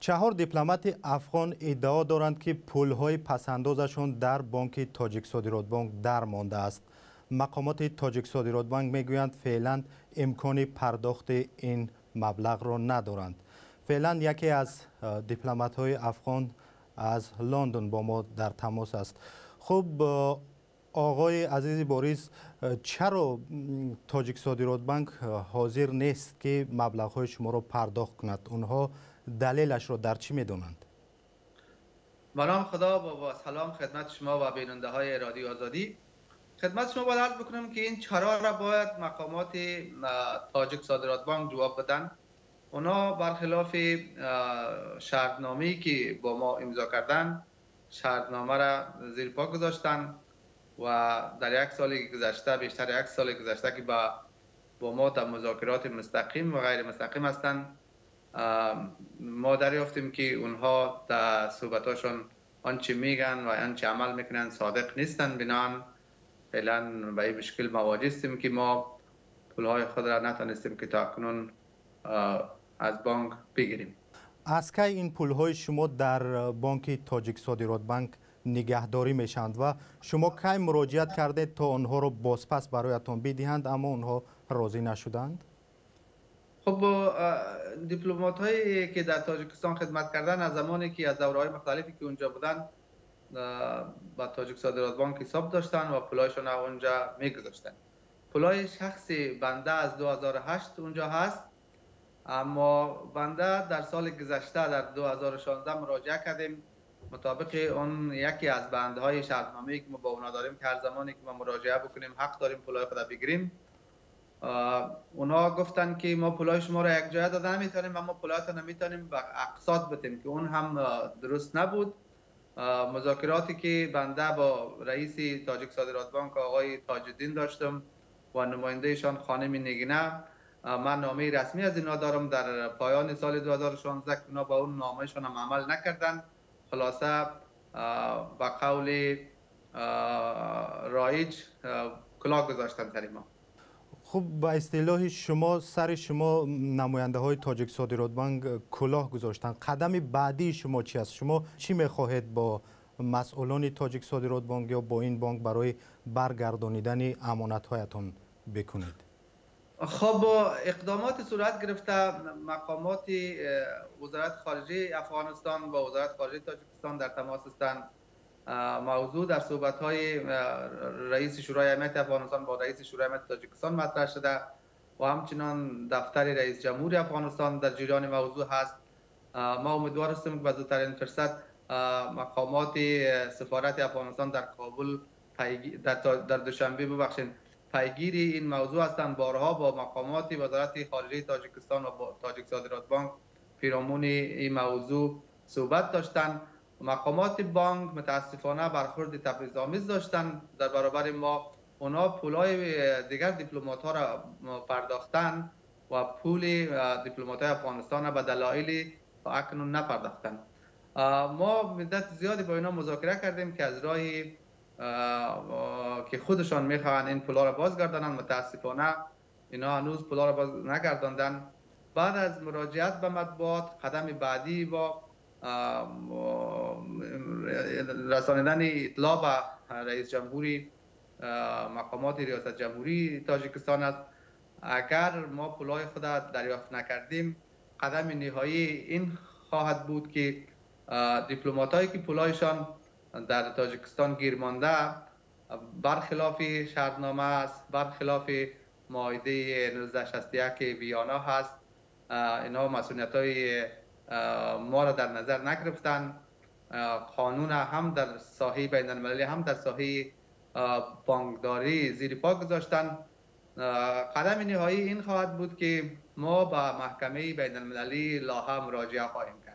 4 دیپلمات افغان ادعا دارند که پولهای پسندازشان در بانک تاجیک صادرات بانک در مانده است. مقامات تاجیک صادرات بانک میگویند فعلا امکان پرداخت این مبلغ را ندارند. فعلا یکی از دیپلمات های افغان از لندن با ما در تماس است. خب آقای عزیز باریس، چرا تاجیک صادرات بانک حاضر نیست که مبلغ های شما را پرداخت کند؟ اونها دلیلش را در چی میدونند؟ به نام خدا با سلام خدمت شما و بیننده های رادیو آزادی. خدمت شما باید عرض بکنم که این چرا را باید مقامات تاجیک صادرات بانک جواب بدن. اونا برخلاف شرطنامه‌ای که با ما امضا کردن، شرطنامه را زیر پا گذاشتن و در یک سال گذشته، بیشتر یک سال گذشته که با ما در مذاکرات مستقیم و غیر مستقیم هستند، ما دریافتیم که اونها در صحبتاشون آنچه میگن و آنچه عمل میکنن صادق نیستن. بنان فعلا به این مشکل مواجه هستیم که ما پولهای خود را نتونستیم که تا کنون از بانک بگیریم. از کی این پولهای شما در بانک تاجیک صادرات بانک نگهداری میشند و شما کی مراجعت کردید تا آنها را بازپس برایتان بدهند اما آنها راضی نشدند؟ خب دیپلمات هایی که در تاجیکستان خدمت کردن از زمانی که از دوره‌های مختلفی که اونجا بودن با تاجیک صادرات بانک حساب داشتن و پولایشون اونجا میگذاشتن. پولای شخصی بنده از 2008 اونجا هست، اما بنده در سال گذشته در 2016 مراجعه کردیم. مطابق اون یکی از بندهای شرطنامه‌ای که ما با اونا داریم که هر زمانی که ما مراجعه بکنیم حق داریم پولای خود بگیریم، اونا گفتن که ما پولای شما را یک جای داده نمیتونیم و ما پولایتون نمیتونیم به اقساط بدیم که اون هم درست نبود. مذاکراتی که بنده با رئیس تاجیک صادرات بانک آقای تاج الدین داشتم و نمایندهشان خانم نگینه، من نامه رسمی از اینا دارم در پایان سال 2016 که اونا با اون نامهشان هم عمل نکردن. خلاصه با قول رایج کلاه گذاشتن سر ما. خب با اصطلاح شما سر شما نماینده های تاجیک صادرات بانک کلاه گذاشتن. قدم بعدی شما چی است؟ شما چی میخواهید با مسئولان تاجیک صادرات بانک یا با این بانک برای برگردانیدن امانت هایتان بکنید؟ خب اقدامات صورت گرفته. مقامات وزارت خارجه افغانستان و وزارت خارجه تاجیکستان در تماس هستند. موضوع در صحبت‌های رئیس شورای امنیت افغانستان با رئیس شورای امنیت تاجیکستان مطرح شده و همچنان دفتر رئیس جمهور افغانستان در جریان موضوع هست. ما امیدوار هستیم که به زودترین فرصت مقامات سفارت افغانستان در کابل در دوشنبه پیگیر این موضوع هستند. بارها با مقامات وزارت خارجه تاجیکستان و با تاجیک صادرات بانک پیرامون این موضوع صحبت داشتند. مقامات بانک متاسفانه برخورد تبعیض‌آمیز داشتن در برابر ما. اونا پولای دیگر دیپلمات ها را پرداختن و پول دیپلمات های افغانستان را به دلایلی اکنون نپرداختن. ما مدت زیادی با اینا مذاکره کردیم که از راهی که خودشان میخوان این پولا را بازگردانن. متاسفانه اینا هنوز پولا را باز نگرداندن. بعد از مراجعت به مطبوعات قدم بعدی با رساندن اطلاع به رئیس جمهوری مقامات ریاست جمهوری تاجیکستان است. اگر ما پولای خود دریافت نکردیم قدم نهایی این خواهد بود که دیپلماتایی که پولایشان در تاجیکستان گیر مانده برخلاف شرطنامه است، برخلاف معاهده 1961 ویانا هست، اینا مسئولیت‌های ما را در نظر نگرفتن. قانون هم در ساحه بین المللی هم در ساحه بانکداری زیر پا گذاشتن. قدم نهایی این خواهد بود که ما به محکمه بین المللی لاها مراجعه خواهیم کرد.